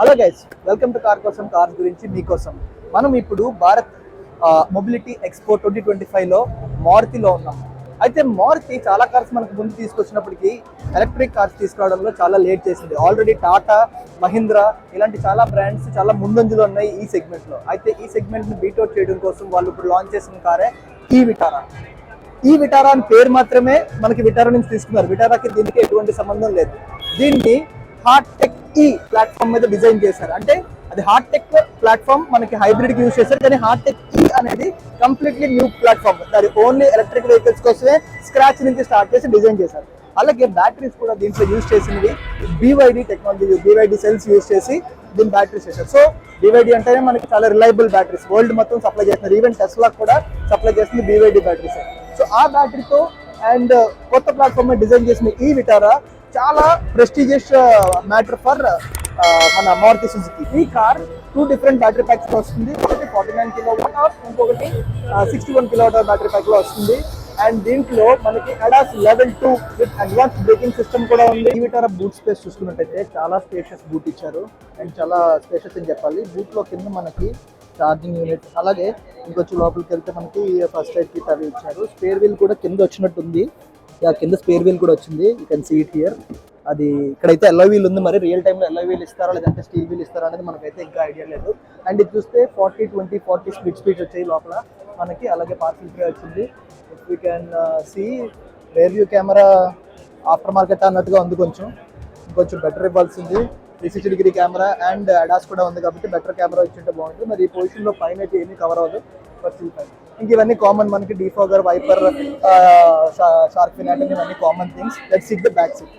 Hello guys, welcome to car కోసం cars గురించి మీకోసం. మనం ఇప్పుడు భారత్ మొబిలిటీ ఎక్స్పో 2025లో మారుతిలో ఉన్నాం. అయితే మారుతి చాలా కార్స్ మనకు ముందు తీసుకొచ్చినప్పటికీ ఎలక్ట్రిక్ కార్స్ తీసుకురావడంలో చాలా లేట్ చేసింది. ఆల్రెడీ టాటా, మహీంద్రా ఇలాంటి చాలా బ్రాండ్స్ చాలా ముందంజలో ఉన్నాయి ఈ సెగ్మెంట్లో. అయితే ఈ సెగ్మెంట్ని బీట్అవుట్ చేయడం కోసం వాళ్ళు ఇప్పుడు లాంచ్ చేసిన కారే ఈ విటారా. ఈ విటారా అని పేరు మాత్రమే మనకి విటారా నుంచి తీసుకున్నారు. విటారాకి దీనికి ఎటువంటి సంబంధం లేదు. దీన్ని హార్ట్ టెక్ ఈ ప్లాట్ఫామ్ మీద డిజైన్ చేశారు. అంటే అది హార్ట్ టెక్ ప్లాట్ఫామ్ మనకి హైబ్రిడ్ కి యూజ్ చేశారు. కానీ హార్ట్ టెక్ ఈ అనేది కంప్లీట్లీ న్యూ ప్లాట్ఫామ్. అది ఓన్లీ ఎలక్ట్రిక్ వెహికల్స్ కోసమే స్క్రాచ్ నుంచి స్టార్ట్ చేసి డిజైన్ చేశారు. అలాగే బ్యాటరీస్ కూడా దీంట్లో యూజ్ చేసినవి BYD technology, BYD cells use చేసి దీని బ్యాటరీస్ చేశారు. సో BYD అంటేనే మనకి చాలా రిలయబుల్ బ్యాటరీస్, వరల్డ్ మొత్తం సప్లై చేస్తున్నారు. ఈవెన్ టెస్లా కూడా సప్లై చేస్తుంది BYD బ్యాటరీస్. సో ఆ బ్యాటరీతో అండ్ కొత్త ప్లాట్ఫామ్ మీద డిజైన్ చేసిన ఈ విటారా చాలా ప్రెస్టీజియస్ మ్యాటర్ ఫర్ మన మారుతి సుజుకి. ఈ కార్ 2 డిఫరెంట్ బ్యాటరీ ప్యాక్స్ లో వస్తుంది. ఒకటి 49 kWh, ఇంకొకటి 61 kWh బ్యాటరీ ప్యాక్ లో వస్తుంది. అండ్ దీంట్లో మనకి ADAS Level 2 with advance braking system కూడా ఉంది. ఈ విటారా బూట్ స్పేస్ చూసుకున్నట్టయితే చాలా స్పేషియస్ బూట్ ఇచ్చారు అండ్ చాలా స్పేషియస్ అని చెప్పాలి. బూట్ లో కింద మనకి ఛార్జింగ్ యూనిట్, అలాగే ఇంకొంచెం లోపలికి వెళ్తే మనకి ఫస్ట్ ఎయిడ్ కిట్ అవి ఇచ్చారు. స్పేర్ వీల్ కూడా కింద వచ్చినట్టుంది. కింద స్పేర్ వీల్ కూడా వచ్చింది. You can see it here. అది ఇక్కడైతే ఎల్లో వీల్ ఉంది. మరి రియల్ టైంలో ఎల్లో వీల్ ఇస్తారా లేదంటే స్టీల్ వీల్ ఇస్తారా అనేది మనకైతే ఇంకా ఐడియా లేదు. అండ్ ఇది చూస్తే 40 స్పీడ్స్ వచ్చాయి లోపల మనకి. అలాగే పార్కింగ్ ఫ్రీ వచ్చింది. If you can see rear view camera aftermarket అన్నట్టుగా ఉంది. ఇంకొంచెం బెటర్ ఇవ్వాల్సింది. 360 డిగ్రీ కెమెరా అండ్ అడాస్ కూడా ఉంది కాబట్టి బెటర్ కెమెరా ఇచ్చింటే బాగుంటుంది. మరి ఈ పొజిషన్లో పైన అయితే ఏమీ కవర్ అవ్వదు. ఇంక ఇవన్నీ కామన్ మనకి డీఫాగర్, వైపర్, షార్క్ ఫిన్ అంటే ఇవన్నీ common things. Let's see the back seat.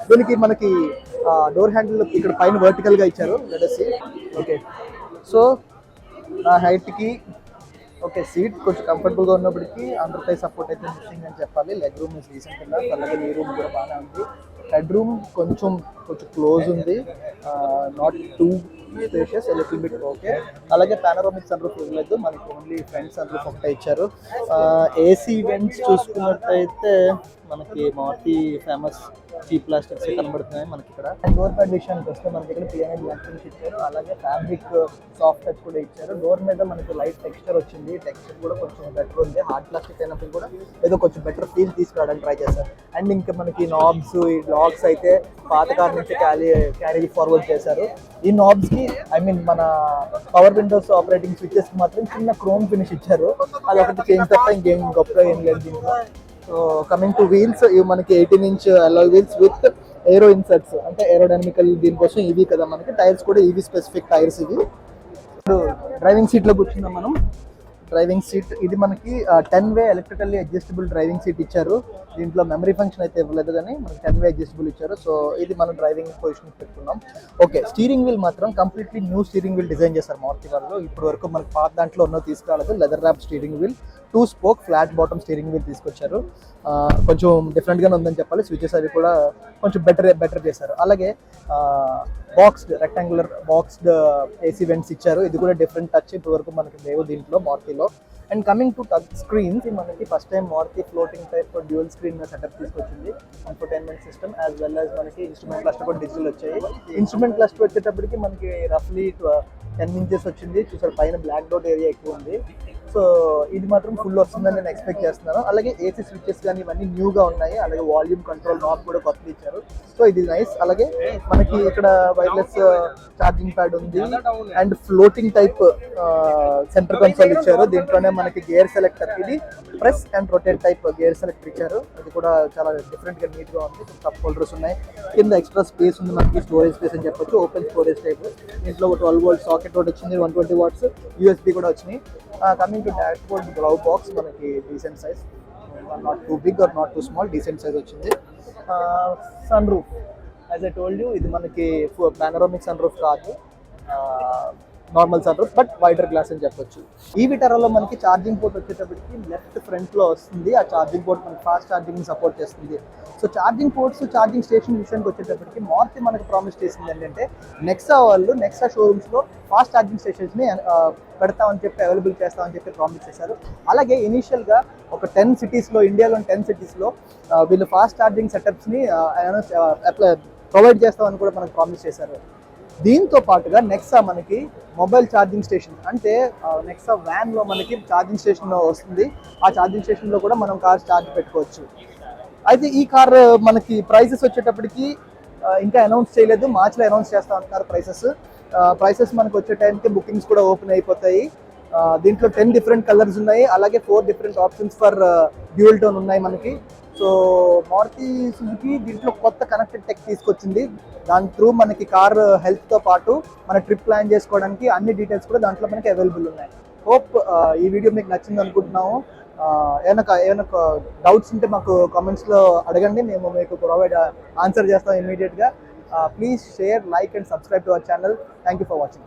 దీనికి మనకి డోర్ హ్యాండిల్ ఇక్కడ పైన వర్టికల్ గా ఇచ్చారు. Let's see. ఓకే, సో నా హైట్ కి ఓకే సీట్ కొంచెం కంఫర్టబుల్ గా ఉన్నప్పటికీ అండర్ థై సపోర్ట్ అయితే మిస్సింగ్ అని చెప్పాలి. లెగ్ రూమ్ ఇస్ రీసెంట్ గా, అలాగే నీ రూమ్ కూడా బాగానే ఉంది. హెడ్ రూమ్ కొంచెం క్లోజ్ ఉంది, not two spacious, little bit okay. అలాగే పానోరామిక్ సన్ రూఫ్ ఇవ్వలేదు మనకి, ఓన్లీ ఫ్రంట్ సన్ రూఫ్ ఒకటే ఇచ్చారు. ఏసీ ఈవెంట్స్ చూసుకున్నట్టయితే మనకి మారుతి ఫేమస్ చీప్ ప్లాస్టిక్స్ కనబడుతున్నాయి మనకి ఇక్కడ. అండ్ డోర్ ప్యాడ్ విషయానికి వస్తే మనకి ఇక్కడ పియానో గ్లాస్ ఇచ్చారు. అలాగే ఫ్యాబ్రిక్ సాఫ్ట్ టచ్ కూడా ఇచ్చారు. డోర్ మీద మనకి లైట్ టెక్స్చర్ వచ్చింది. టెక్స్చర్ కూడా కొంచెం బెటర్ ఉంది. హార్డ్ ప్లాస్టిక్ అయినప్పుడు కూడా ఏదో కొంచెం బెటర్ ఫీల్ తీసుకురావడానికి ట్రై చేశారు. అండ్ ఇంకా మనకి నాబ్స్, ఈ లాక్స్ అయితే పాత కార్ నుంచి క్యారీ ఫార్వర్డ్ చేశారు. ఈ నాబ్స్ కి మన పవర్ విండోస్ ఆపరేటింగ్ స్విచెస్ మాత్రం చిన్న క్రోమ్ ఫినిష్ ఇచ్చారు. అది ఒకటి చేంజ్ తప్ప ఇంకేం గొప్పగా ఏం లేదు దీంట్లో. సో కమింగ్ టు వీల్స్, ఇవి మనకి 18-inch alloy wheels with aero inserts, అంటే ఏరోడైనమికల్ దీనికోసం ఇవి కదా మనకి. టైర్స్ కూడా ఈవీ స్పెసిఫిక్ టైర్స్ ఇవి. ఇప్పుడు డ్రైవింగ్ సీట్లో కూర్చున్నాం మనం. డ్రైవింగ్ సీట్ ఇది మనకి 10-way electrically adjustable driving seat ఇచ్చారు. దీంట్లో మెమరీ ఫంక్షన్ అయితే ఇవ్వలేదు, కానీ మనకి 10-way అడ్జస్టబుల్ ఇచ్చారు. సో ఇది మనం డ్రైవింగ్ పొజిషన్ పెట్టుకున్నాం. ఓకే, స్టీరింగ్ వీల్ మాత్రం completely new steering wheel design చేశారు మారుతి వాళ్ళు. ఇప్పుడు వరకు మనకి పాత దాంట్లో ఉన్నో తీసుకురాలేదు. Leather wrap steering wheel, 2 spoke flat bottom steering wheel తీసుకొచ్చారు. కొంచెం డిఫరెంట్గానే ఉందని చెప్పాలి. స్విచెస్ అవి కూడా కొంచెం బెటర్ చేశారు. అలాగే boxed rectangular boxed AC vents ఇచ్చారు. ఇది కూడా డిఫరెంట్ టచ్, ఇప్పటి వరకు మనకి లేవు దీంట్లో మారుతిలో. And coming to touch screens, మనకి first time Maruti floating type dual screen setup తీసుకొచ్చింది. Infotainment system as well as మనకి ఇన్స్ట్రుమెంట్ క్లస్టర్ కూడా డిజిటల్ వచ్చాయి. ఇన్స్ట్రుమెంట్ క్లస్టర్ వచ్చేటప్పటికి మనకి రఫ్లీ 10 inches వచ్చింది. చూసారు పైన బ్లాక్ డౌట్ ఏరియా ఎక్కువ ఉంది. సో ఇది మాత్రం ఫుల్ వస్తుందని నేను ఎక్స్పెక్ట్ చేస్తున్నాను. అలాగే ఏసీ స్విచెస్ కానీ ఇవన్నీ న్యూగా ఉన్నాయి. అలాగే వాల్యూమ్ కంట్రోల్ నాబ్ కూడా కొత్తగా ఇచ్చారు. సో ఇది నైస్. అలాగే మనకి ఇక్కడ వైర్లెస్ ఛార్జింగ్ ప్యాడ్ ఉంది and floating type centre console ఇచ్చారు. దీంట్లోనే మనకి గేర్ సెలెక్టర్, ఇది press and rotate type gear selector ఇచ్చారు. అది కూడా చాలా డిఫరెంట్ గా నీట్ గా ఉంది. కప్ హోల్డర్స్ ఉన్నాయి. కింద ఎక్స్ట్రా స్పేస్ ఉంది మనకి, స్టోరేజ్ స్పేస్ అని చెప్పొచ్చు. Open storage type. దీంట్లో 12 volt సాకెట్ ఒకటి వచ్చింది, 120 watts USB కూడా వచ్చినాయి. Coming to dashboard glove box మనకి decent size, not too big or not too small, decent size వచ్చింది. Sunroof as I told you, ఇది మనకి పానోరామిక్ సన్ రూఫ్ కాదు, normal sunroof, but wider glass అని చెప్పొచ్చు. ఈ విటారాలో మనకి ఛార్జింగ్ పోర్ట్ వచ్చేటప్పటికి లెఫ్ట్ ఫ్రంట్ లో వస్తుంది. ఆ ఛార్జింగ్ పోర్ట్ మనకి ఫాస్ట్ ఛార్జింగ్ సపోర్ట్ చేస్తుంది. So charging ports, charging station విషయానికి వచ్చేటప్పటికి మారుతి మనకి ప్రామిస్ చేసింది ఏంటంటే నెక్సా షోరూమ్స్ లో ఫాస్ట్ ఛార్జింగ్ స్టేషన్స్ ని పెడతామని చెప్పి, అవైలబుల్ చేస్తామని చెప్పి ప్రామిస్ చేశారు. అలాగే ఇనీషియల్ గా ఒక 10 cities లో, ఇండియాలో 10 cities లో వీళ్ళు ఫాస్ట్ ఛార్జింగ్ సెటప్స్ ని ప్రొవైడ్ చేస్తామని కూడా మనకు ప్రామిస్ చేశారు. దీంతో పాటుగా నెక్సా మనకి మొబైల్ ఛార్జింగ్ స్టేషన్ అంటే నెక్సా వ్యాన్లో మనకి ఛార్జింగ్ స్టేషన్ వస్తుంది. ఆ ఛార్జింగ్ స్టేషన్లో కూడా మనం కార్ ఛార్జ్ పెట్టుకోవచ్చు. అయితే ఈ కార్ మనకి ప్రైసెస్ వచ్చేటప్పటికి ఇంకా అనౌన్స్ చేయలేదు, మార్చిలో అనౌన్స్ చేస్తా అంటున్నారు ప్రైసెస్ మనకు వచ్చే టైంకి బుకింగ్స్ కూడా ఓపెన్ అయిపోతాయి. దీంట్లో 10 డిఫరెంట్ కలర్స్ ఉన్నాయి, అలాగే 4 different options for dual tone ఉన్నాయి మనకి. సో మారుతి సుజుకి దీంట్లో కొత్త కనెక్టెడ్ టెక్ తీసుకొచ్చింది. దాని త్రూ మనకి కార్ హెల్త్తో పాటు మన ట్రిప్ ప్లాన్ చేసుకోవడానికి అన్ని డీటెయిల్స్ కూడా దాంట్లో మనకి అవైలబుల్ ఉన్నాయి. హోప్ ఈ వీడియో మీకు నచ్చింది అనుకుంటున్నాము. ఏమైనా డౌట్స్ ఉంటే మాకు కామెంట్స్లో అడగండి, మేము మీకు ఆన్సర్ చేస్తాం ఇమీడియట్గా. Please share, like and subscribe to our channel. Thank you for watching.